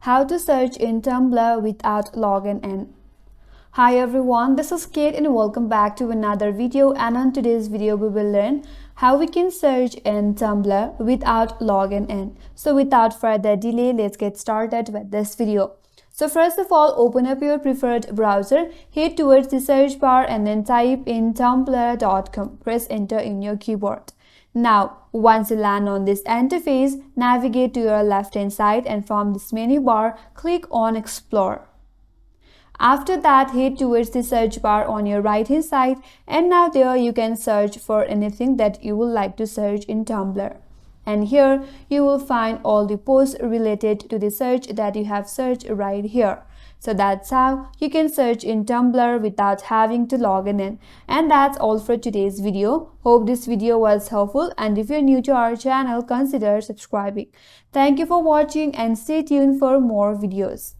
How to search in Tumblr without logging in. Hi everyone, this is Kate and welcome back to another video, and on today's video we will learn how we can search in Tumblr without logging in. So without further delay, let's get started with this video. So first of all, open up your preferred browser, head towards the search bar and then type in tumblr.com. Press enter in your keyboard. Now, once you land on this interface, navigate to your left hand side and from this menu bar, click on Explore. After that, head towards the search bar on your right hand side, and now there you can search for anything that you would like to search in Tumblr. And here you will find all the posts related to the search that you have searched right here. So that's how you can search in Tumblr without having to log in. And that's all for today's video. Hope this video was helpful, and if you're new to our channel, consider subscribing. Thank you for watching and stay tuned for more videos.